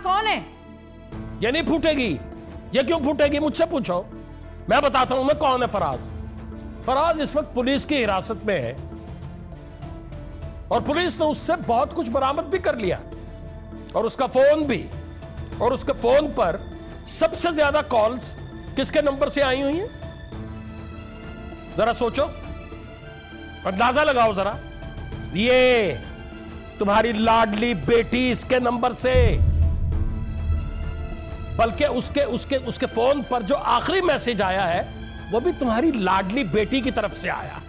कौन है? ये नहीं फूटेगी। ये क्यों फूटेगी? मुझसे पूछो, मैं बताता हूं मैं कौन है फराज। फराज इस वक्त पुलिस की हिरासत में है और पुलिस ने उससे बहुत कुछ बरामद भी कर लिया और उसका फोन भी। और उसके फोन पर सबसे ज्यादा कॉल्स किसके नंबर से आई हुई हैं? जरा सोचो, अंदाजा लगाओ जरा। ये तुम्हारी लाडली बेटी इसके नंबर से, बल्कि उसके उसके उसके फोन पर जो आखिरी मैसेज आया है वो भी तुम्हारी लाडली बेटी की तरफ से आया है।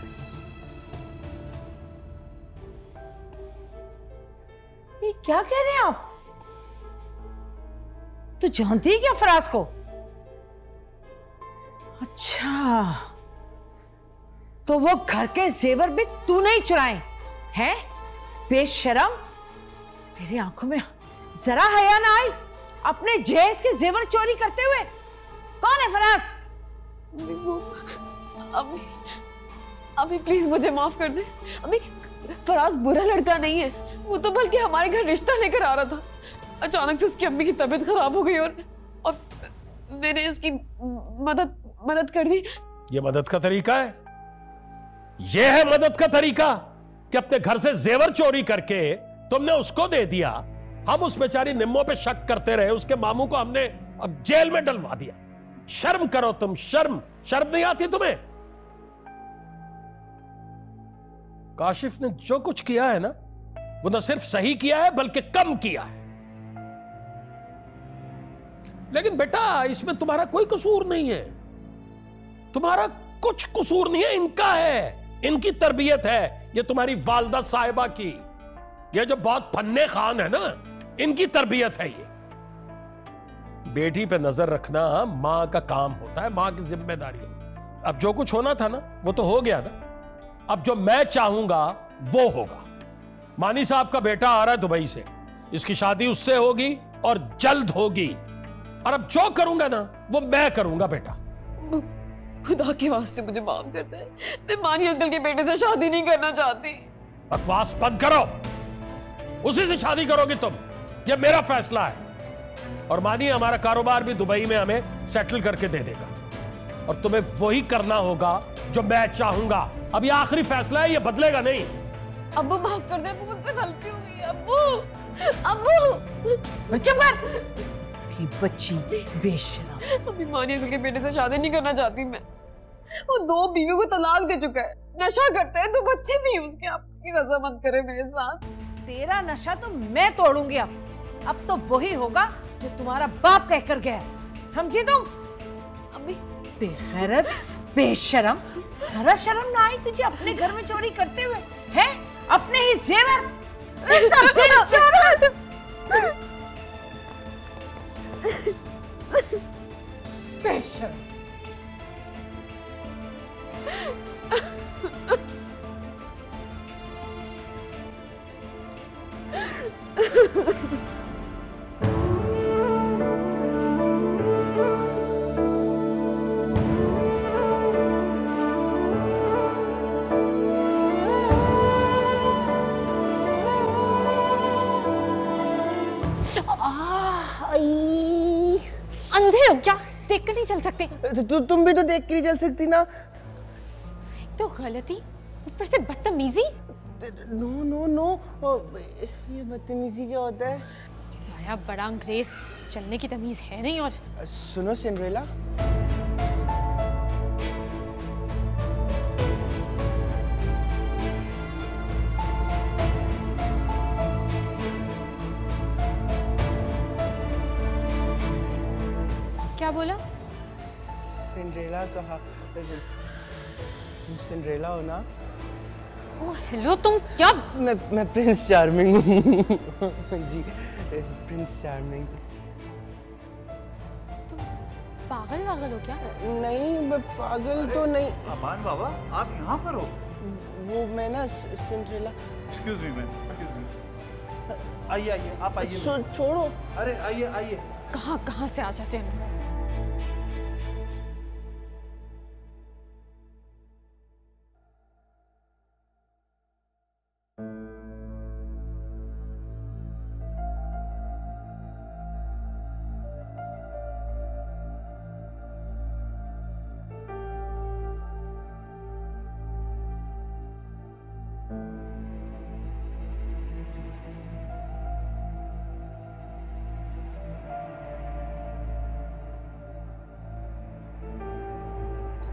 ये क्या कह रहे हैं आप? तू जानती है क्या फराज को? अच्छा, तो वो घर के जेवर भी तूने ही चुराए हैं? बेशरम, तेरी आंखों में जरा हया ना आई अपने जहेज के जेवर चोरी करते हुए? कौन है फराज? अम्मी, अम्मी प्लीज मुझे माफ कर दे। अम्मी, फराज बुरा लड़का नहीं है, वो तो बल्कि हमारे घर रिश्ता लेकर आ रहा था। अचानक से उसकी अम्मी की तबीयत खराब हो गई और मैंने उसकी मदद कर दी। ये मदद का तरीका है? ये है मदद का तरीका कि अपने घर से जेवर चोरी करके तुमने उसको दे दिया। हम उस बेचारी निम्मो पे शक करते रहे, उसके मामू को हमने अब जेल में डलवा दिया। शर्म करो तुम, शर्म नहीं आती तुम्हें? काशिफ ने जो कुछ किया है ना, वो न सिर्फ सही किया है बल्कि कम किया है। लेकिन बेटा, इसमें तुम्हारा कोई कसूर नहीं है। तुम्हारा कुछ कसूर नहीं है, इनका है, इनकी तरबियत है। ये तुम्हारी वालदा साहिबा की, ये जो बहुत फन्ने खान है ना, इनकी तरबियत है। ये बेटी पे नजर रखना मां का काम होता है, मां की जिम्मेदारी है। अब जो कुछ होना था ना वो तो हो गया ना। अब जो मैं चाहूंगा वो होगा। मानी साहब का बेटा आ रहा है दुबई से, इसकी शादी उससे होगी और जल्द होगी। और अब जो करूंगा ना वो मैं करूंगा बेटा। खुदा के वास्ते मुझे माफ कर दे, मैं मानी अंकल के बेटे से शादी नहीं करना चाहती। बकवास बंद करो, उसी से शादी करोगी तुम, ये मेरा फैसला है। और मानिए हमारा कारोबार भी दुबई में हमें सेटल करके दे देगा और तुम्हें वही करना होगा जो मैं चाहूंगा। अब ये आखिरी फैसला है, ये बदलेगा नहीं। अब्बू माफ कर दे, अब्बू मुझसे गलती हो गई। अब्बू चुप कर बच्ची बेशरम। अभी मानी अंकल के बेटे से शादी नहीं करना चाहती मैं। वो 2 बीवियों को तलाक दे चुका है, नशा करता है, 2 बच्चे भी हैं उसके। आपकी रजा मत करे मेरे साथ। तेरा नशा तो मैं तोड़ूंगी। अब तो वही होगा जो तुम्हारा बाप कहकर गया है, समझी तुम? अम्मी, बेगैरत, बेशरम, जरा शर्म ना आई तुझे अपने घर में चोरी करते हुए? हैं? अपने ही जेवर बेशरम। अंधे हो क्या? देख कर नहीं चल सकते? तुम भी तो देख कर नहीं चल सकती ना। तो गलती, ऊपर से बदतमीजी। नो नो नो, ये बदतमीजी क्या होता है? आया बड़ा अंग्रेज, चलने की तमीज है नहीं। और सुनो सिंड्रेला, क्या बोला? सिंड्रेला कहा। तुम सिंड्रेला हो ना? ओह हेलो, तुम क्या? मैं प्रिंस चार्मिंग हूँ। जी, प्रिंस चार्मिंग। तुम पागल हो क्या? नहीं, मैं पागल तो नहीं। अमान बाबा, आप यहाँ पर हो? वो मैं ना Cinderella. Excuse me ma'am, excuse me. आइए आप आइए। छोड़ो। अरे आइए। कहाँ से आ जाते हैं?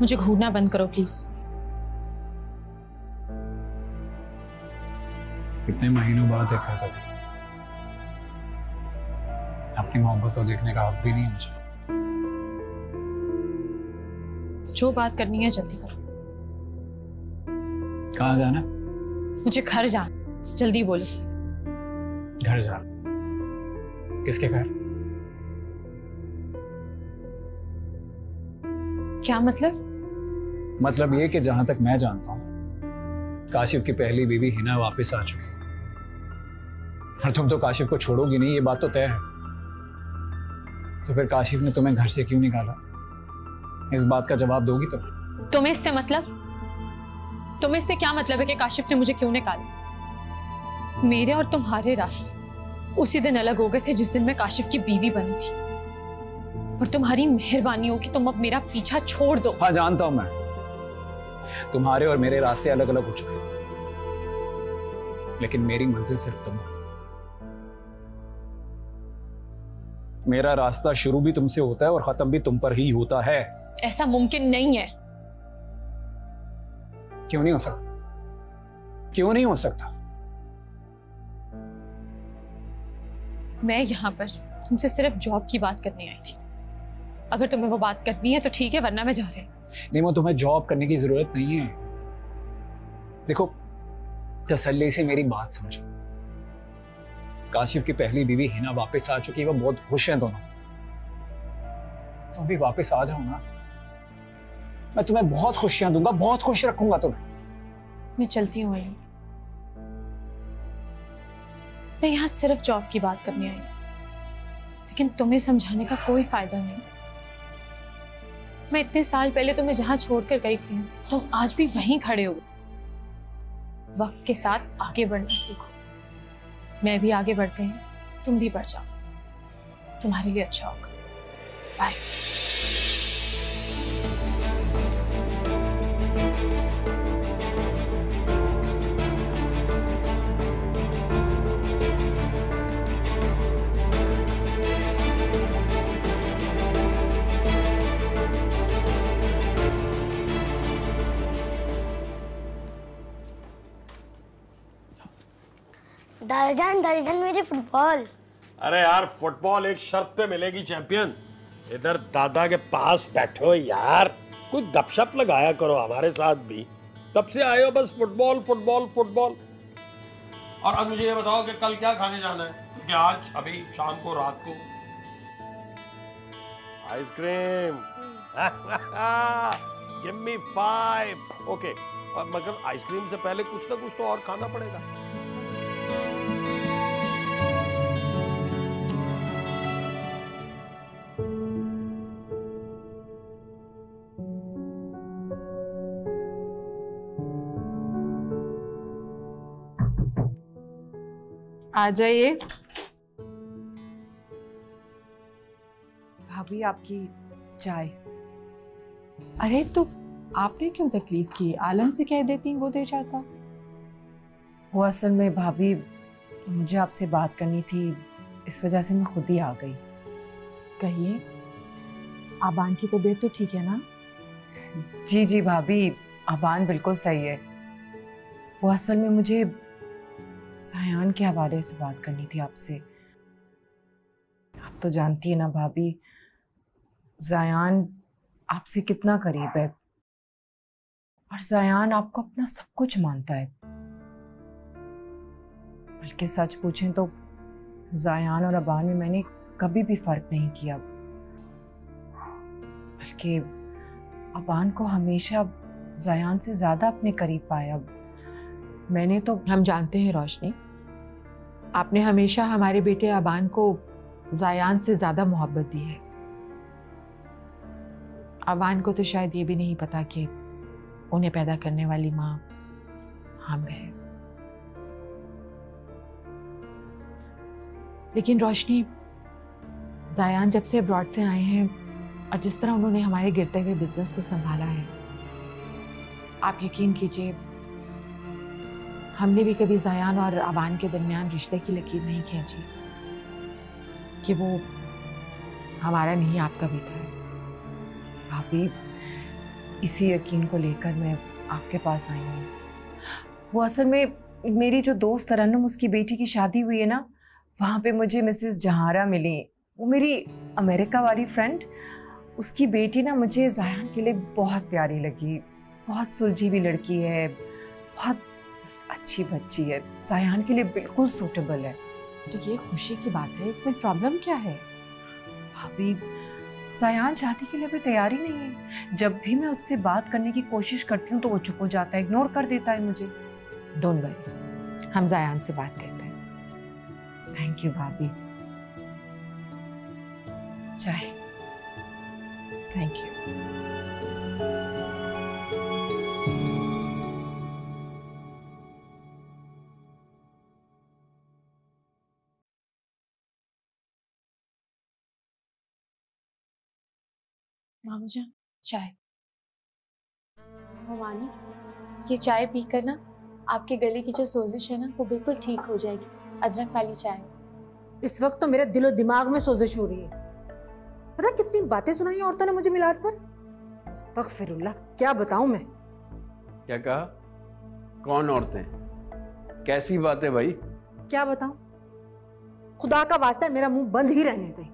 मुझे घूरना बंद करो प्लीज। कितने महीनों बाद देखा था, अपनी मोहब्बत को देखने का हक भी नहीं मुझे। जो बात करनी है जल्दी करो। कहाँ जाना? मुझे घर जाना, जल्दी बोलो। घर जा? किसके घर? क्या मतलब? मतलब ये कि जहां तक मैं जानता हूं, काशिफ की पहली बीवी हिना वापस आ चुकी है। और तुम तो काशिफ को छोड़ोगी नहीं, ये बात तो तय है। तो फिर काशिफ ने तुम्हें घर से क्यों निकाला? इस बात का जवाब दोगी तो? तुम्हें इससे मतलब? तुम्हें इससे क्या मतलब है कि काशिफ ने मुझे क्यों निकाला? मेरे और तुम्हारे रास्ते उसी दिन अलग हो गए थे जिस दिन मैं काशिफ की बीवी बनी थी। और तुम्हारी मेहरबानी हो कि तुम अब मेरा पीछा छोड़ दो। हाँ जानता हूं मैं, तुम्हारे और मेरे रास्ते अलग अलग हो चुके हैं, लेकिन मेरी मंजिल सिर्फ तुम हो। मेरा रास्ता शुरू भी तुमसे होता है और खत्म भी तुम पर ही होता है। ऐसा मुमकिन नहीं है। क्यों नहीं हो सकता? क्यों नहीं हो सकता? मैं यहाँ पर तुमसे सिर्फ जॉब की बात करने आई थी। अगर तुम्हें वो बात करनी है तो ठीक है, वरना मैं जा रही हूँ। नहीं, वो तुम्हें जॉब करने की जरूरत नहीं है। देखो, तसल्ली से मेरी बात समझो। काशिफ की पहली बीवी हिना वापस आ चुकी है, वो बहुत खुश हैं दोनों। तुम भी वापस आ जाओ ना, मैं तुम्हें बहुत खुशियां दूंगा, बहुत खुश रखूंगा तुम्हें। मैं चलती हूँ। मैं यहाँ सिर्फ जॉब की बात करने आई थी, लेकिन तुम्हें समझाने का कोई फायदा नहीं। मैं इतने साल पहले तुम्हें जहां छोड़कर गई थी, तुम आज भी वहीं खड़े हो। वक्त के साथ आगे बढ़ना सीखो। मैं भी आगे बढ़ गई हूँ, तुम भी बढ़ जाओ, तुम्हारे लिए अच्छा होगा। बाय। दादाजान मेरी फुटबॉल। अरे यार, फुटबॉल एक शर्त पे मिलेगी चैंपियन। इधर दादा के पास बैठो यार, कोई गपशप लगाया करो हमारे साथ भी। कब से आए हो बस फुटबॉल फुटबॉल फुटबॉल। और अब मुझे ये बताओ कि कल क्या खाने जाना है? क्योंकि आज अभी शाम को, रात को आइसक्रीम। Give me 5। ओके, मगर आइसक्रीम से पहले कुछ ना कुछ तो और खाना पड़ेगा। आ जाइए। भाभी आपकी चाय। अरे तो आपने क्यों तकलीफ की? आलम से कह देती, वो दे जाता। वो असल में भाभी, मुझे आपसे बात करनी थी, इस वजह से मैं खुद ही आ गई। कहिए, आबान की तबीयत तो ठीक है ना? जी जी भाभी, आबान बिल्कुल सही है। वो असल में मुझे जायान के हवाले से बात करनी थी आपसे। आप तो जानती है ना भाभी, जायान आपसे कितना करीब है और जायान आपको अपना सब कुछ मानता है। बल्कि सच पूछें तो जायान और अबान में मैंने कभी भी फर्क नहीं किया, बल्कि अबान को हमेशा जायान से ज्यादा अपने करीब पाया। मैंने तो हम जानते हैं रोशनी, आपने हमेशा हमारे बेटे अबान को जायान से ज्यादा मोहब्बत दी है। अबान को तो शायद ये भी नहीं पता कि उन्हें पैदा करने वाली माँ हम गए। लेकिन रोशनी, जायान जब से अब्रॉड से आए हैं और जिस तरह उन्होंने हमारे गिरते हुए बिजनेस को संभाला है, आप यकीन कीजिए हमने भी कभी जायान और अबान के दरमियान रिश्ते की लकीर नहीं खींची कि वो हमारा नहीं आपका बेटा है। भाभी, इसी यकीन को लेकर मैं आपके पास आई हूँ। वो असल में मेरी जो दोस्त तरन्नुम, उसकी बेटी की शादी हुई है ना, वहाँ पे मुझे मिसेस जहारा मिली। वो मेरी अमेरिका वाली फ्रेंड, उसकी बेटी ना मुझे ज़ायान के लिए बहुत प्यारी लगी। बहुत सुलझी हुई लड़की है, बहुत अच्छी बच्ची है, ज़ायान के लिए बिल्कुल सूटेबल है। तो ये खुशी की बात है, इसमें प्रॉब्लम क्या है? भाभी, ज़ायान शादी के लिए अभी तैयारी नहीं है। जब भी मैं उससे बात करने की कोशिश करती हूँ तो वो चुप हो जाता है, इग्नोर कर देता है मुझे। डोंट वरी, हम ज़ायान से बात करते हैं। थैंक यू भाभी। चाय। Thank you. मामू जान, चाय। भवानी, ये चाय पीकर ना आपके गले की जो सोजिश है ना वो बिल्कुल ठीक हो जाएगी। अदरक वाली चाय। इस वक्त तो मेरे दिलो दिमाग में सोजिश हो रही है। पता कितनी बातें सुनाई औरतों ने मुझे मिलाद पर। अस्तगफिरुल्लाह, क्या बताऊं मैं। क्या कहा? कौन औरतें? कैसी बातें भाई? क्या बताऊं, खुदा का वास्ता है मेरा मुंह बंद ही रहने दे।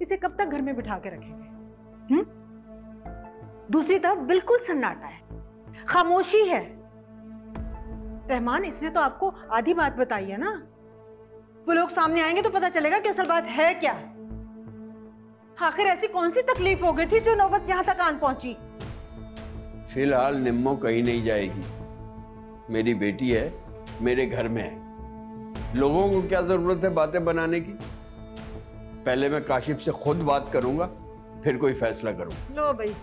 इसे कब तक घर में बिठा के रखेंगे? दूसरी तरफ बिल्कुल सन्नाटा है, खामोशी है। रहमान, इसने तो आपको आधी बात बताई है ना। वो लोग सामने आएंगे तो पता चलेगा कि असल बात है क्या। आखिर ऐसी कौन सी तकलीफ हो गई थी जो नौबत यहां तक आन पहुंची? फिलहाल निम्मो कहीं नहीं जाएगी। मेरी बेटी है, मेरे घर में है। लोगों को क्या जरूरत है बातें बनाने की? पहले मैं काशिफ से खुद बात करूंगा, फिर कोई फैसला करूंगा। लो भाई,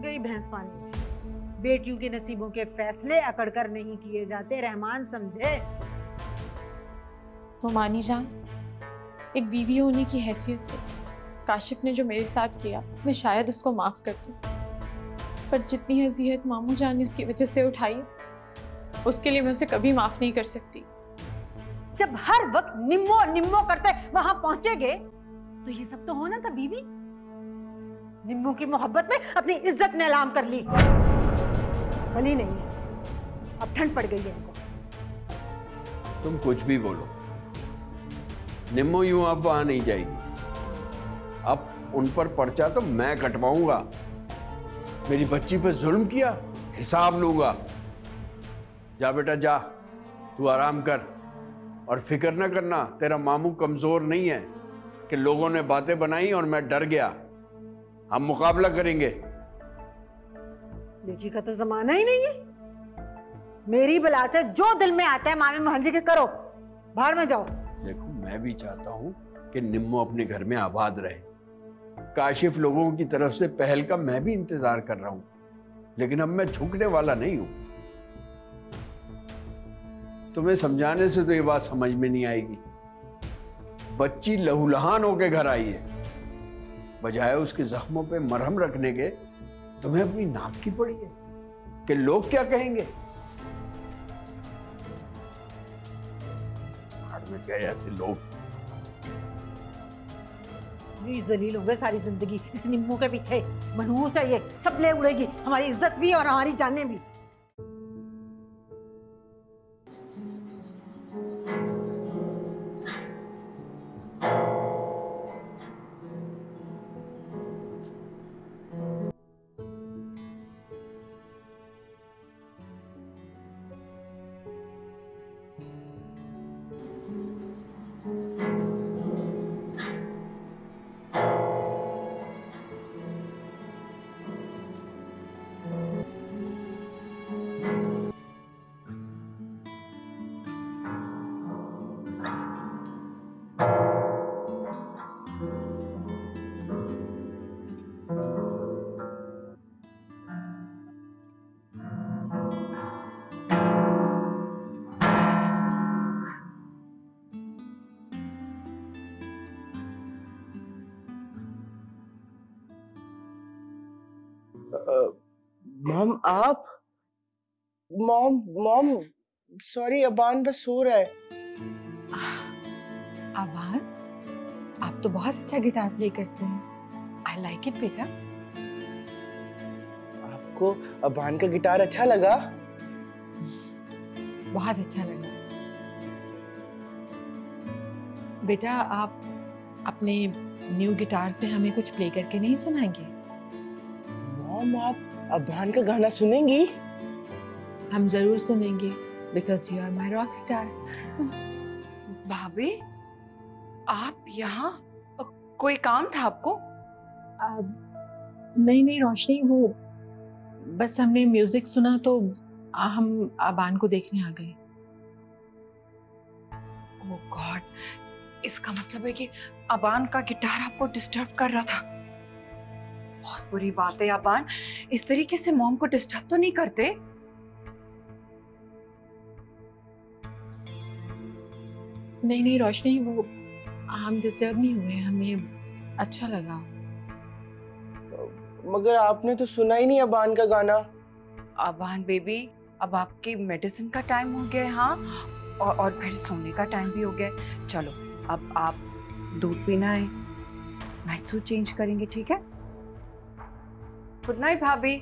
गई भैंस पानी में। बेटियों के नसीबों के फैसले अकड़कर नहीं किए जाते, रहमान समझे। भवानी जान, एक बीवी होने की हैसियत से काशिफ ने जो मेरे साथ किया, मैं शायद उसको माफ कर दूं, पर जितनी अज़ियत मामू जान ने उसकी वजह से उठाई, उसके लिए मैं उसे कभी माफ नहीं कर सकती। जब हर वक्त निम्मो निम्मो करते वहां पहुंचेगे तो ये सब तो होना था बीबी। निम्मो की मोहब्बत में अपनी इज्जत नीलाम कर ली। भली नहीं है, अब ठंड पड़ गई है इनको। तुम कुछ भी बोलो, निम्मो यूं अब वहां नहीं जाएगी। अब उन पर पर्चा तो मैं कटवाऊंगा। मेरी बच्ची पर जुल्म किया, हिसाब लूंगा। जा बेटा जा, तू आराम कर और फिक्र ना करना। तेरा मामू कमजोर नहीं है कि लोगों ने बातें बनाई और मैं डर गया। हम मुकाबला करेंगे। लेकी का तो जमाना ही नहीं है। मेरी बला से जो दिल में आता है मामी महंजी के करो, बाहर में जाओ। देखो, मैं भी चाहता हूं कि निम्मो अपने घर में आबाद रहे। काशिफ लोगों की तरफ से पहल का मैं भी इंतजार कर रहा हूं, लेकिन अब मैं झुकने वाला नहीं हूं। तुम्हें समझाने से तो ये बात समझ में नहीं आएगी। बच्ची लहूलुहान होके घर आई है, बजाय उसके जख्मों पे मरहम रखने के तुम्हें अपनी नाक की पड़ी है कि लोग क्या कहेंगे। बाद में गए ऐसे लोग। जलील हो गए सारी जिंदगी इस निम्मो के पीछे। मनहूस है ये, सब ले उड़ेगी, हमारी इज्जत भी और हमारी जानें भी। मॉम, आप? मॉम मॉम सॉरी, अबान बस सो रहा है। अबान, आप तो बहुत अच्छा गिटार प्ले करते हैं। आई लाइक इट बेटा। आपको अबान का गिटार अच्छा लगा? बहुत अच्छा लगा। बेटा आप अपने न्यू गिटार से हमें कुछ प्ले करके नहीं सुनाएंगे? मॉम आप अबान का गाना सुनेंगी? हम जरूर सुनेंगे, because you are my rock star. भाभी आप यहाँ, कोई काम था आपको? नहीं रोशनी, वो बस हमने म्यूजिक सुना तो हम अबान को देखने आ गए। ओह गॉड, इसका मतलब है कि अबान का गिटार आपको डिस्टर्ब कर रहा था। बहुत बुरी बात है अबान, इस तरीके से मॉम को डिस्टर्ब तो नहीं करते। नहीं रोशनी, वो हम डिस्टर्ब नहीं हुए, हमें अच्छा लगा। मगर आपने तो सुना ही नहीं अबान का गाना। अबान बेबी, अब आपकी मेडिसिन का टाइम हो गया है, हाँ, और फिर सोने का टाइम भी हो गया है। चलो अब आप दूध पीना है, नाइट सूट चेंज करेंगे, ठीक है? गुड नाइट भाभी।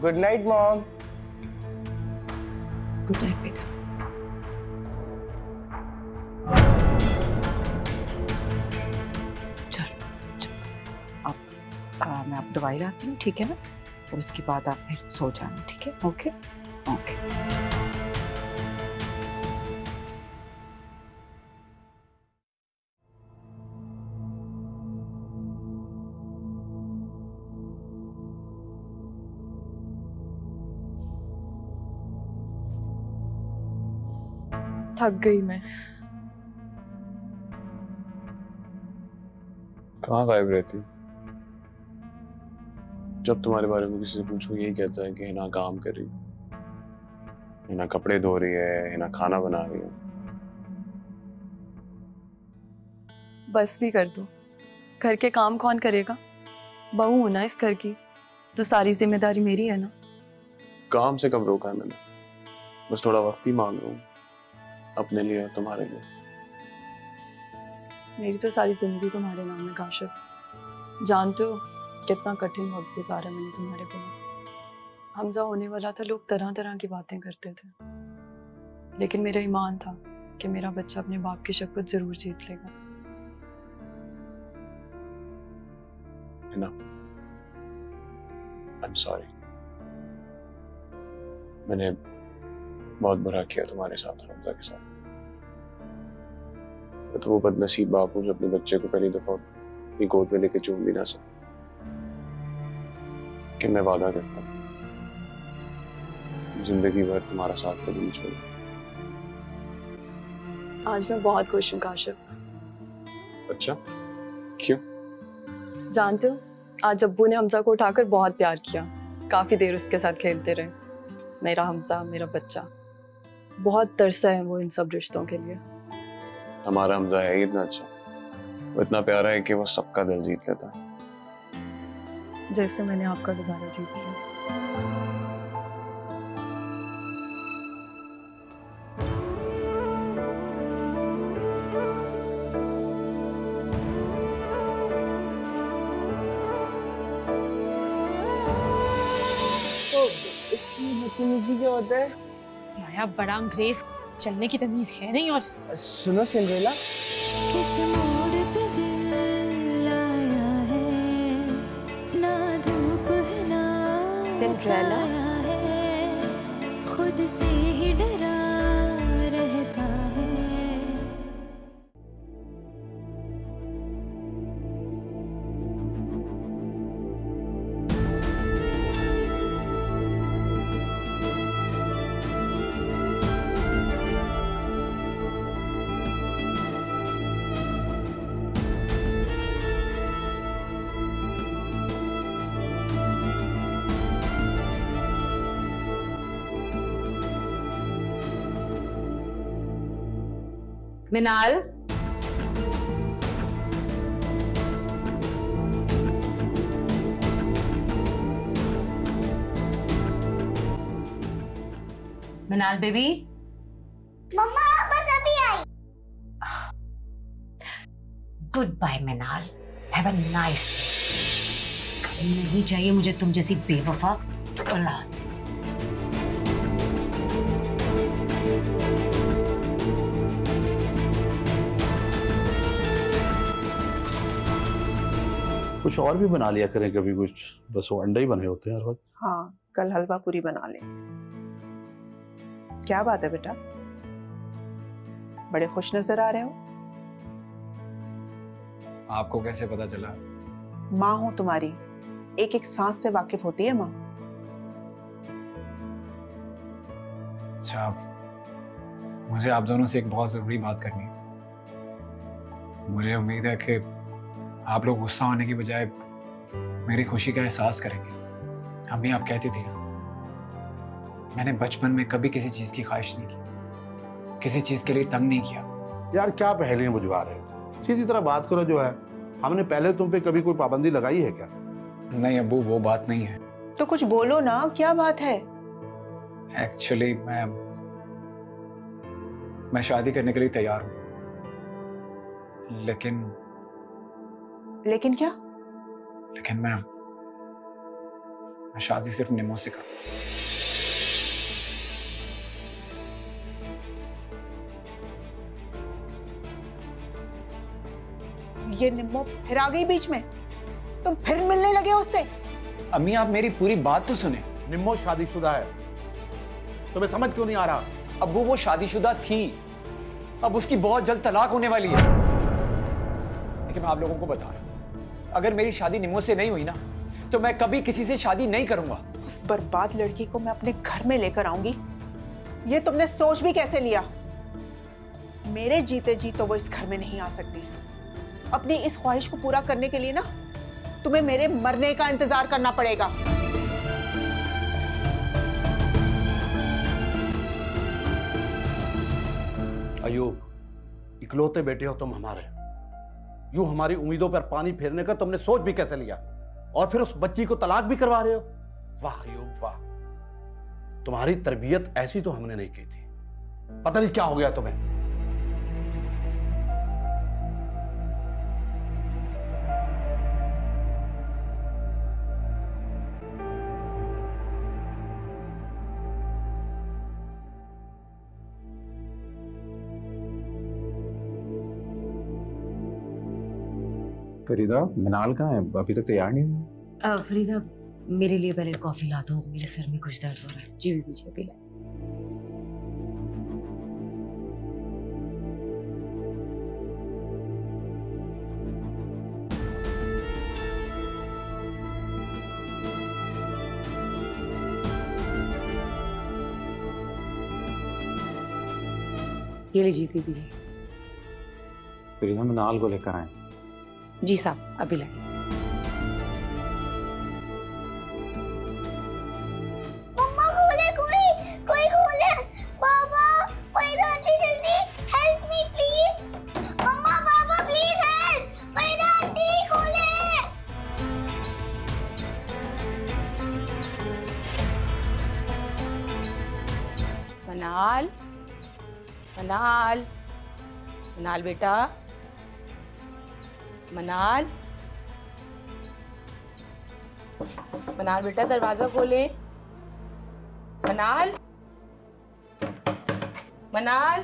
Good night mom. Good night बेटा। मैं आप दवाई लाती हूँ, ठीक है ना? और उसके बाद आप फिर सो जाना, ठीक है? Okay okay. थक गई मैं। कहाँ गायब रहती हो? जब तुम्हारे बारे में किसी से पूछूं यही कहता है कि हिना काम कर रही है, हिना कपड़े धो रही है, हिना खाना बना रही है। बस भी कर दो, घर के काम कौन करेगा? बहू हूं ना इस घर की, तो सारी जिम्मेदारी मेरी है ना। काम से कब रोका है मैंने? बस थोड़ा वक्त ही मांग रहा हूँ अपने लिए और तुम्हारे लिए। मेरी तो सारी जिंदगी तुम्हारे नाम है काशिफ। जानते हो कितना कठिन वक्त गुजारा मैंने तुम्हारे बिना। हमजा होने वाला था, लोग तरह तरह की बातें करते थे, लेकिन मेरा ईमान था कि मेरा बच्चा अपने बाप की शफ़क़त जरूर जीत लेगा। I'm sorry। मैंने बहुत बुरा किया तुम्हारे साथ, हमजा के साथ। मैं तो वो बदनसीब बाप हूँ जो अपने बच्चे को पहली दफा अपनी गोद में लेके चूम भी ना सका। कि मैं वादा करता हूँ जिंदगी भर तुम्हारा साथ कभी नहीं छोड़ूंगा। आज मैं बहुत खुश हूँ काशिफ। अच्छा, क्यों? जानते हो आज अब्बू ने हमजा को उठाकर बहुत प्यार किया, काफी देर उसके साथ खेलते रहे। मेरा हमजा, मेरा बच्चा, बहुत तरसा है वो इन सब रिश्तों के लिए। हमारा हमजा है ही इतना अच्छा, वो इतना प्यारा है कि वो सबका दिल जीत लेता है। जैसे मैंने आपका दोबारा जीत लिया। तो इतनी बदतमीजी क्या होता है? यार बड़ा अंग्रेज, चलने की तमीज है नहीं। और सुनो सिंड्रेला, किस मोड़ पे दिल आया है, ना धूप है ना सिंड्रेला, खुद से ही डरा रहता है। मिनाल, मिनाल बेबी। मम्मा बस अभी आई। Good bye Minal, have a nice day. नहीं चाहिए मुझे तुम जैसी बेवफा औलाद। कुछ और भी बना लिया करें कभी, कुछ बस वो अंडे ही बने होते हैं हर वक्त। हाँ, कल हलवा पूरी बना लेंगे। क्या बात है बेटा, बड़े खुश नजर आ रहे हो। आपको कैसे पता चला? माँ हूं तुम्हारी, एक एक सांस से वाकिफ होती है माँ। अच्छा, मुझे आप दोनों से एक बहुत जरूरी बात करनी है। मुझे उम्मीद है कि आप लोग गुस्सा होने की बजाय मेरी खुशी का एहसास करेंगे। अम्मी आप कहती थी, मैंने बचपन में कभी किसी चीज की ख्वाहिश नहीं की, किसी चीज के लिए तंग नहीं किया। यार क्या पहेलियां बुझवा रहे हो, सीधी तरह बात करो। जो है, हमने पहले तुम पे कभी कोई पाबंदी लगाई है क्या? नहीं अब्बू, वो बात नहीं है। तो कुछ बोलो ना, क्या बात है? एक्चुअली मैं शादी करने के लिए तैयार हूं, लेकिन क्या? लेकिन मैं शादी सिर्फ निम्मो से करूं। ये निम्मो फिर आ गई बीच में, तुम फिर मिलने लगे उससे? अम्मी आप मेरी पूरी बात तो सुने। निम्मो शादीशुदा है, तुम्हें समझ क्यों नहीं आ रहा? अब्बू वो शादीशुदा थी, अब उसकी बहुत जल्द तलाक होने वाली है। लेकिन मैं आप लोगों को बता रहा हूं, अगर मेरी शादी निम्मो से नहीं हुई ना, तो मैं कभी किसी से शादी नहीं करूंगा। उस बर्बाद लड़की को मैं अपने घर में लेकर आऊंगी, ये तुमने सोच भी कैसे लिया? मेरे जीते जी तो वो इस घर में नहीं आ सकती। अपनी इस ख्वाहिश को पूरा करने के लिए ना तुम्हें मेरे मरने का इंतजार करना पड़ेगा। अयूब, इकलौते बेटे हो तुम हमारे, यूं हमारी उम्मीदों पर पानी फेरने का तुमने सोच भी कैसे लिया? और फिर उस बच्ची को तलाक भी करवा रहे हो। वाह अयूब वाह, तुम्हारी तरबियत ऐसी तो हमने नहीं की थी। पता नहीं क्या हो गया तुम्हें। फरीदा, मिनाल कहाँ है? अभी तक तैयार नहीं हुई। फरीदा मेरे लिए पहले कॉफी ला दो, मेरे सर में कुछ दर्द हो रहा है। जी बीबी जी अभी ला। ये लीजिए बीबी जी। फरीदा मिनाल को लेकर आए। जी साहब अभी लाए। मम्मा खोले, कोई खोले। बाबा फरीदा आंटी जल्दी हेल्प मी प्लीज। मम्मा बाबा प्लीज हेल्प, फरीदा आंटी खोले। मनाल, मनाल, मनाल बेटा, मनाल, मनाल बेटा दरवाजा खोले। मनाल, मनाल,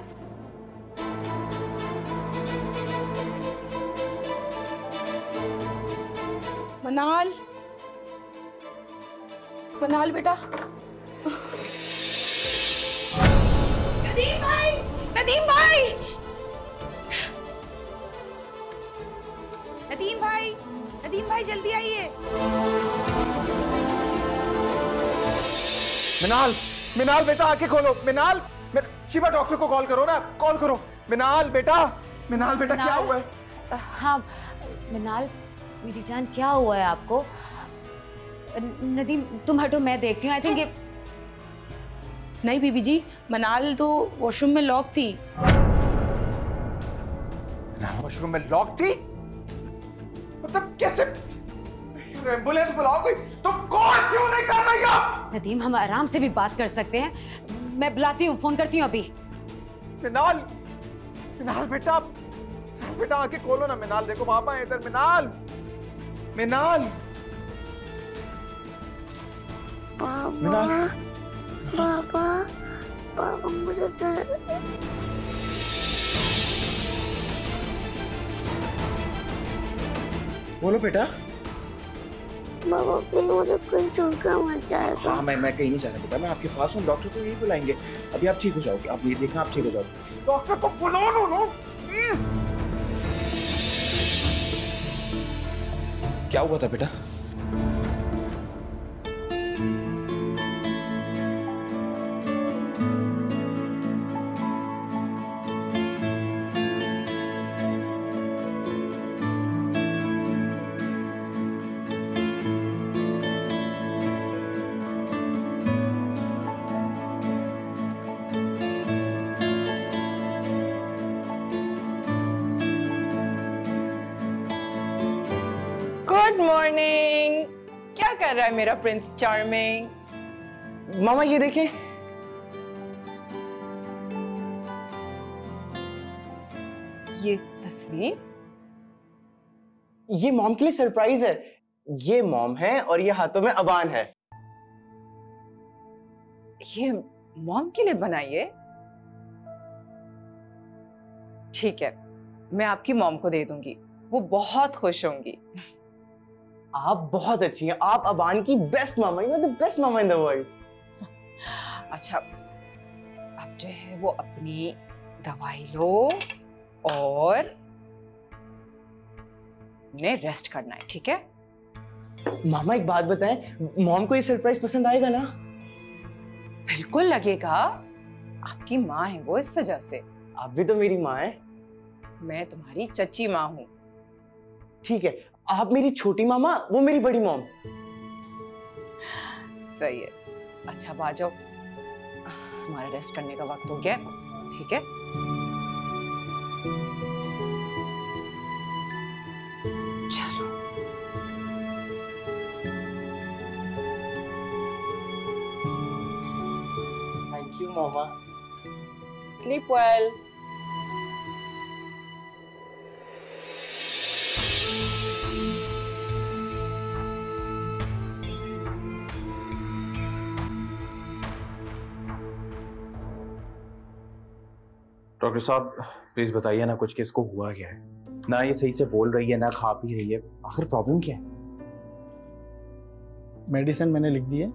मनाल, मनाल बेटा। नदीम भाई, नदीम भाई, नदीम भाई, नदीम भाई जल्दी आइए। मिनाल, मिनाल बेटा आंखें खोलो। मिनाल, शिवा डॉक्टर को कॉल करो ना, कॉल करो। मिनाल बेटा, मिनाल बेटा क्या हुआ है? हाँ मिनाल मेरी जान, क्या हुआ है आपको? नदीम तुम हटो, मैं देखती हूँ। आई थिंक नहीं बीबी जी, मनाल तो वॉशरूम में लॉक थी। वॉशरूम में लॉक थी? मतलब कैसे? एम्बुलेंस बुलाओ कोई। तो कॉल क्यों नहीं कर रही हो? नदीम हम आराम से भी बात कर सकते हैं, मैं बुलाती हूँ, फोन करती हूँ अभी। मिनाल, मिनाल बेटा, बेटा आंखें खोलो ना मिनाल, देखो पापा है इधर। मिनाल, मिनाल, पापा, पापा, पापा मुझे बोलो बेटा। बाबा प्लीज मुझे कोई छोड़कर मत जाएगा। हाँ मैं कहीं नहीं जाना बेटा, मैं आपके पास हूँ। डॉक्टर को यही बुलाएंगे, अभी आप ठीक हो जाओगे। आप ये देखना, आप ठीक हो जाओगे। डॉक्टर को बुलाओ ना प्लीज। क्या हुआ था बेटा? Good morning. क्या कर रहा है मेरा प्रिंस चार्मिंग? मामा ये देखें। ये तस्वीर ये मॉम के लिए सरप्राइज है। ये मॉम है और ये हाथों में अबान है। ये मॉम के लिए बनाइए। ठीक है, मैं आपकी मॉम को दे दूंगी, वो बहुत खुश होंगी। आप बहुत अच्छी हैं। आप अबान की बेस्ट मामा, you are the best mama in the world. अच्छा, अब जो है वो अपनी दवाई लो और ने रेस्ट करना है, ठीक है? मामा एक बात बताएं, मॉम को ये सरप्राइज पसंद आएगा ना? बिल्कुल लगेगा, आपकी माँ है वो, इस वजह से। आप भी तो मेरी माँ है। मैं तुम्हारी चच्ची माँ हूँ। ठीक है, आप मेरी छोटी मामा, वो मेरी बड़ी मॉम। सही है। अच्छा अब आ जाओ, हमारा रेस्ट करने का वक्त हो गया, ठीक है? चलो। Thank you mama. Sleep well. Doctor साहब प्लीज बताइए ना कुछ, कि इसको हुआ क्या है? ना ये सही से बोल रही है, ना खा पी रही है, आखिर प्रॉब्लम क्या है? मेडिसिन मैंने लिख दी है,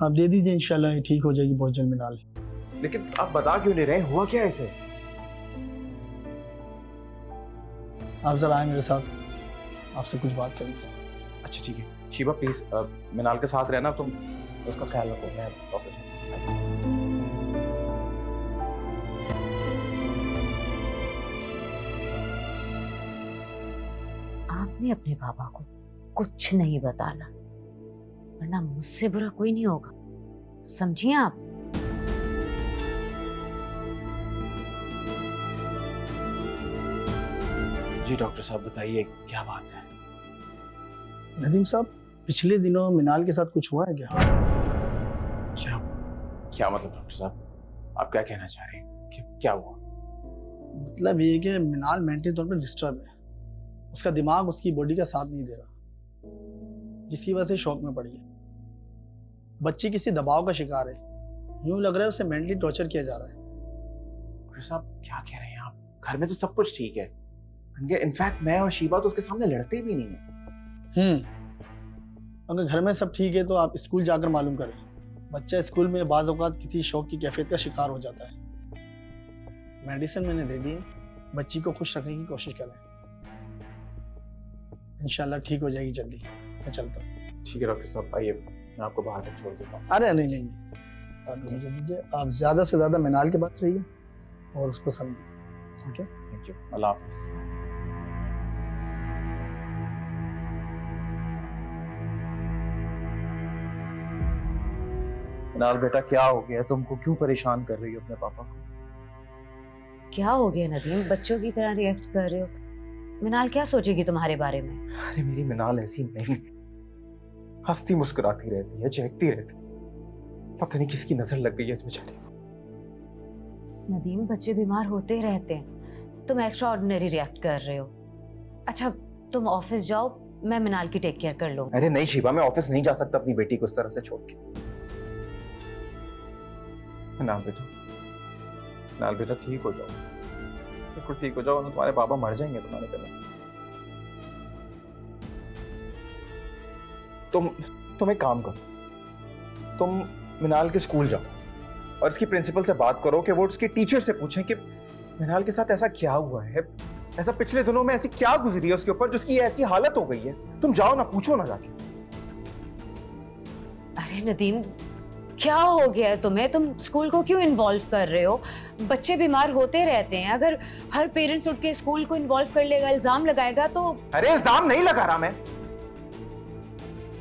आप दे दीजिए, इंशाल्लाह ठीक हो जाएगी बहुत जल्द मिनाल। लेकिन आप बता क्यों नहीं रहे, हुआ क्या है इसे? आप जरा आए मेरे साथ, आपसे कुछ बात करनी है। अच्छा ठीक है शीबा, प्लीज मिनाल के साथ रहना, तुम उसका ख्याल रखो। मैं डॉक्टर साहब आपने अपने पापा को कुछ नहीं बताना, वरना मुझसे बुरा कोई नहीं होगा, समझिए आप? जी डॉक्टर साहब बताइए क्या बात है? नदीम साहब, पिछले दिनों मिनाल के साथ कुछ हुआ है क्या? क्या मतलब डॉक्टर साहब, आप क्या कहना चाह रहे हैं? क्या हुआ? मतलब ये कि मिनाल मेंटली तौर पर डिस्टर्ब है, उसका दिमाग उसकी बॉडी का साथ नहीं दे रहा, जिसकी वजह से शॉक में पड़ी है। बच्ची किसी दबाव का शिकार है, यूं लग रहा है उसे मेंटली टॉर्चर किया जा रहा है। डॉक्टर साहब क्या कह रहे हैं आप? घर में तो सब कुछ ठीक है, इनफैक्ट मैं और शीबा तो उसके सामने लड़ते भी नहीं है। अगर घर में सब ठीक है तो आप स्कूल जाकर मालूम करें। बच्चा स्कूल में बाज़ औक़ात किसी शौक की कैफियत का शिकार हो जाता है। मेडिसिन मैंने दे दी है, बच्ची को खुश रखने की कोशिश करें, इंशाल्लाह ठीक हो जाएगी जल्दी। मैं चलता हूँ। ठीक है डॉक्टर साहब, आइए मैं आपको बाहर तक छोड़ देता हूँ। अरे नहीं, आप ज़्यादा से ज़्यादा मिनाल के पास रहिए और उसको समझिए। ओके, थैंक यू, अल्लाह हाफ़िज़। मिनाल बेटा क्या हो गया, तुमको क्यों परेशान कर रही हो अपने पापा को? क्या हो गया नदीम, बच्चों की तरह रिएक्ट कर रहे हो? मिनाल क्या सोचेगी तुम्हारे बारे में? अरे मेरी मिनाल ऐसी नहीं, हंसती मुस्कुराती रहती है, चहकती रहती है, पता नहीं किसकी नजर लग गई है इस बेचारी को। नदीम, बच्चे बीमार होते रहते हैं, तुम एक्स्ट्रा ऑर्डिनरी रिएक्ट कर रहे हो। अच्छा तुम ऑफिस जाओ, मैं मिनाल की टेक केयर कर लूँ। अरे नहीं शिवा, मैं ऑफिस नहीं जा सकता अपनी बेटी को इस तरह से छोड़ के। ना बेटा ठीक हो जाओ, बिल्कुल ठीक हो जाओ, तुम्हारे पापा मर जाएंगे तुम्हारे पहले। तुम एक काम करो, तुम मिनाल के स्कूल जाओ और इसकी प्रिंसिपल से बात करो कि वो उसके टीचर से पूछें कि मिनाल के साथ ऐसा क्या हुआ है, ऐसा पिछले दिनों में ऐसी क्या गुजरी है उसके ऊपर जिसकी ऐसी हालत हो गई है। तुम जाओ ना, पूछो ना जाके। अरे नदीम क्या हो गया है तुम्हें? तुम स्कूल को क्यों इन्वॉल्व कर रहे हो? बच्चे बीमार होते रहते हैं, अगर हर पेरेंट्स उठ के स्कूल को इन्वॉल्व कर लेगा, इल्जाम लगाएगा तो। अरे इल्जाम नहीं लगा रहा मैं,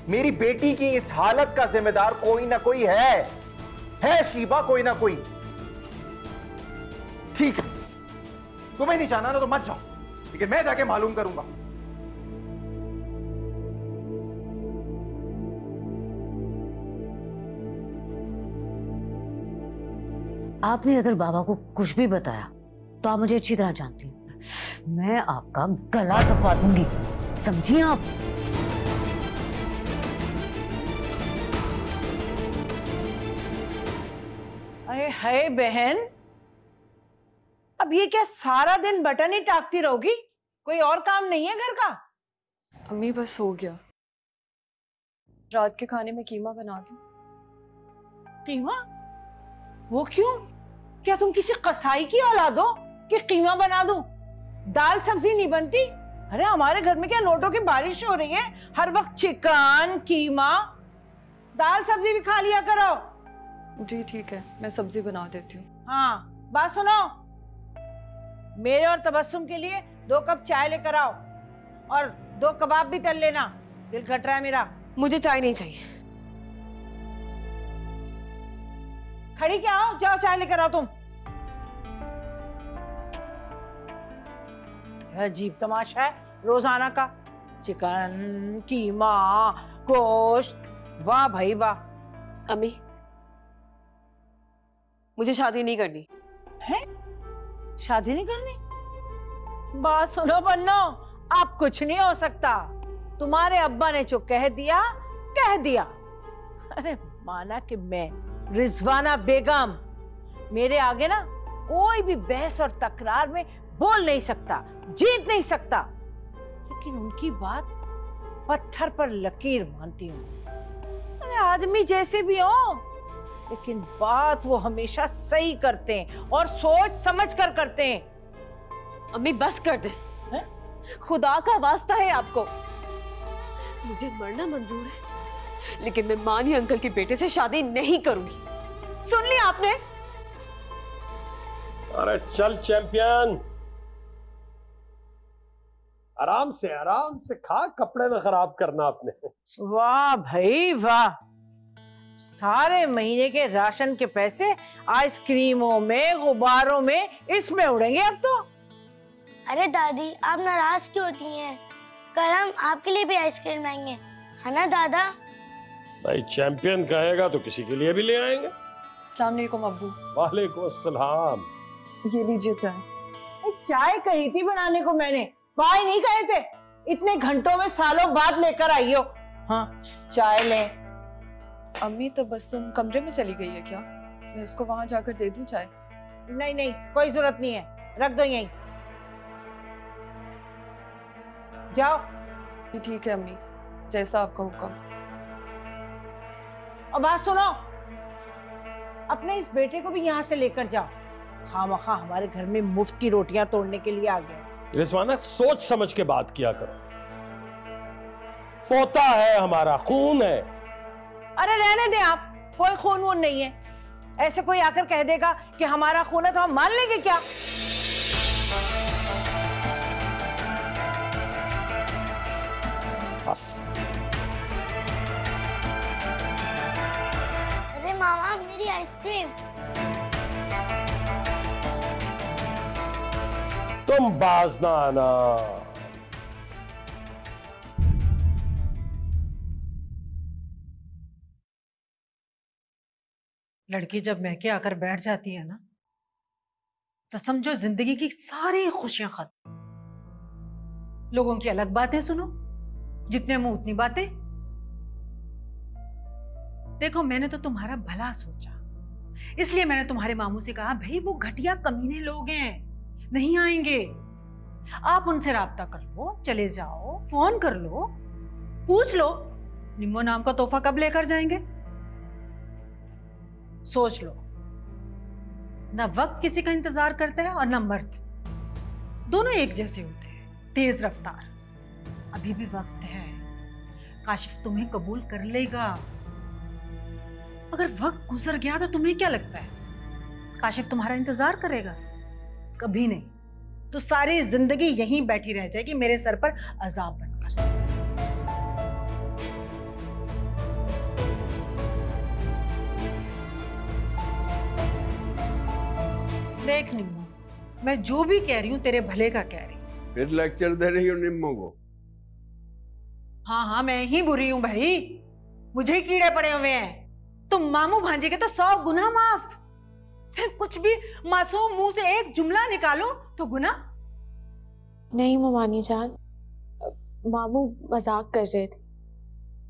मेरी बेटी की इस हालत का जिम्मेदार कोई ना कोई है शीबा, कोई ना कोई। ठीक है, तुम्हें नहीं जाना ना तो मत जाओ, लेकिन मैं जाके मालूम करूंगा। आपने अगर बाबा को कुछ भी बताया तो आप मुझे अच्छी तरह जानती हैं, मैं आपका गला दबा दूंगी, समझिए आप। अरे है बहन, अब ये क्या सारा दिन बटन ही टाकती रहोगी? कोई और काम नहीं है घर का? अम्मी बस हो गया, रात के खाने में कीमा बना दूं। कीमा? वो क्यों? क्या तुम किसी कसाई की औलाद हो कि कीमा बना दूं? दाल सब्जी नहीं बनती? अरे हमारे घर में क्या नोटों की बारिश हो रही है, हर वक्त चिकन कीमा, दाल सब्जी भी खा लिया करो। जी ठीक है, मैं सब्जी बना देती हूँ। हाँ बात सुनो, मेरे और तबस्सुम के लिए 2 कप चाय लेकर आओ और 2 कबाब भी तल लेना, दिल घट रहा है मेरा। मुझे चाय नहीं चाहिए। खड़ी क्या हो, जाओ चाय लेकर आओ तुम। अजीब तमाशा है रोजाना का, चिकन कीमा गोश्त, वाह भाई वाह। अम्मी मुझे शादी नहीं करनी है। शादी नहीं करनी? बात सुनो बन्नो, आप कुछ नहीं हो सकता, तुम्हारे अब्बा ने जो कह दिया। अरे माना कि मैं रिजवाना बेगम, मेरे आगे ना कोई भी बहस और तकरार में बोल नहीं सकता, जीत नहीं सकता, लेकिन उनकी बात पत्थर पर लकीर मानती हूँ। अरे आदमी जैसे भी हो, लेकिन बात वो हमेशा सही करते हैं और सोच समझ कर करते हैं। अम्मी बस कर दे, खुदा का वास्ता है आपको, मुझे मरना मंजूर है, लेकिन मैं मानी अंकल के बेटे से शादी नहीं करूंगी। सुन लिया आपने? अरे चल चैंपियन, आराम से खा, कपड़े न खराब करना अपने। वाह भाई वाह, सारे महीने के राशन के पैसे आइसक्रीमों में, गुब्बारों में, इसमें उड़ेंगे अब तो। अरे दादी आप नाराज क्यों होती हैं? कल हम आपके लिए भी आइसक्रीम लाएंगे, है ना दादा? भाई चैंपियन कहेगा तो किसी के लिए भी ले आएंगे। अस्सलाम वालेकुम अब्बू। वालेकुम अस्सलाम। ये लीजिए चाय। चाय कही थी बनाने को मैंने, भाई नहीं कहे थे? इतने घंटों में सालों बाद लेकर आई हो। हाँ चाय ले। अम्मी तो बस तुम कमरे में चली गई है क्या? मैं उसको वहां जाकर दे दूं चाय? नहीं नहीं कोई जरूरत नहीं है, रख दो यहीं। जाओ। ठीक है अम्मी, जैसा आपका हुक्म। और बात सुनो, अपने इस बेटे को भी यहाँ से लेकर जाओ, खामखा हमारे घर में मुफ्त की रोटियां तोड़ने के लिए आ गया। रिजवाना सोच समझ के बात किया करो, पोता है हमारा, खून है। अरे रहने दे आप, कोई खून वून नहीं है। ऐसे कोई आकर कह देगा कि हमारा खून है तो हम मान लेंगे क्या? बस। अरे मामा मेरी आइसक्रीम। तुम बाज ना आना। लड़की जब महके आकर बैठ जाती है ना, तो समझो जिंदगी की सारी खुशियां खत्म। लोगों की अलग बातें सुनो, जितने मुंह उतनी बातें। देखो मैंने तो तुम्हारा भला सोचा, इसलिए मैंने तुम्हारे मामू से कहा भाई वो घटिया कमीने लोग हैं, नहीं आएंगे। आप उनसे राब्ता कर लो, चले जाओ, फोन कर लो, पूछ लो निम्मो नाम का तोहफा कब लेकर जाएंगे। सोच लो, ना वक्त किसी का इंतजार करता है और ना मर्द, दोनों एक जैसे होते हैं, तेज रफ्तार। अभी भी वक्त है, काशिफ तुम्हें कबूल कर लेगा। अगर वक्त गुजर गया तो तुम्हें क्या लगता है काशिफ तुम्हारा इंतजार करेगा? कभी नहीं। तो सारी जिंदगी यहीं बैठी रह जाएगी मेरे सर पर अजाब बनकर। देख निम्मो, मैं जो भी कह रही हूँ तेरे भले का कह रही हूँ। फिर लेक्चर दे रही हो निम्मो को? हाँ हाँ, मैं ही बुरी हूँ भाई, मुझे ही कीड़े पड़े हुए हैं। तुम मामू भांजे के तो 100 गुना माफ। कुछ भी मासूम मुंह से एक जुमला निकालो तो गुना। नहीं ममानी जान, मामू मजाक कर रहे थे।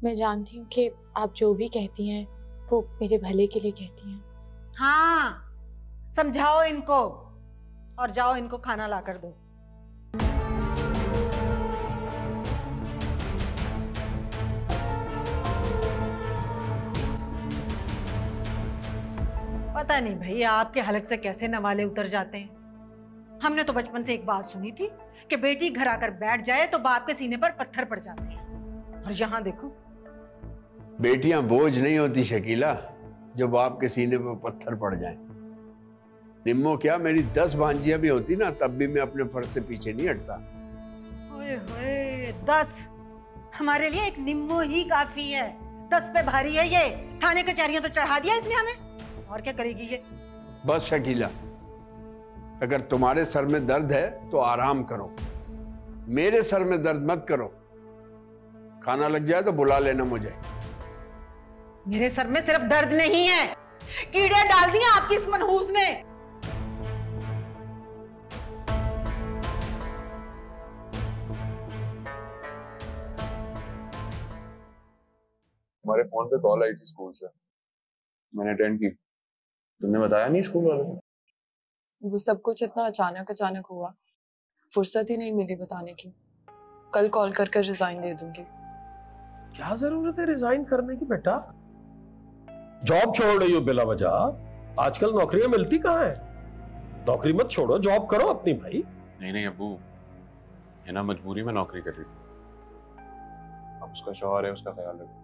मैं जानती हूँ कि आप जो भी कहती हैं वो मेरे भले के लिए कहती हैं। हाँ, समझाओ इनको और जाओ इनको खाना ला कर दो। पता नहीं भैया आपके हलक से कैसे नवाले उतर जाते हैं। हमने तो बचपन से एक बात सुनी थी कि बेटी घर आकर बैठ जाए तो बाप के सीने पर पत्थर पड़ जाते हैं, और यहाँ देखो। बेटियां बोझ नहीं होती शकीला जो बाप के सीने पर पत्थर पड़ जाए। निम्मो क्या, मेरी 10 भांजियां भी होती ना तब भी मैं अपने फर्ज से पीछे नहीं हटता। ओए होए, 10 हमारे लिए एक निम्मो ही काफी है। 10 पे भारी है ये। थाने कचहरियां तो चढ़ा दिया इसने हमें, और क्या करेगी ये। बस शकीला, अगर तुम्हारे सर में दर्द है तो आराम करो, मेरे सर में दर्द मत करो। खाना लग जाए तो बुला लेना मुझे। मेरे सर में सिर्फ दर्द नहीं है, कीड़े डाल दिए आपकी इस मनहूस ने। हमारे फोन पे कॉल आई थी स्कूल से, मैंने अटेंड की। तुमने बताया नहीं स्कूल वालों को? वो सब कुछ इतना अचानक अचानक हुआ, फुर्सत ही नहीं मिली बताने की। कल कॉल कर कर रिजाइन दे दूंगी। क्या जरूरत है रिजाइन करने की बेटा? जॉब छोड़ रही हो बिला वजह? आजकल नौकरियां मिलती कहाँ है? नौकरी मत छोड़ो, जॉब करो अपनी भाई। नहीं नहीं अब्बू, है ना मजबूरी में नौकरी कर रही थी। अब उसका शौहर है, उसका ख्याल रखो।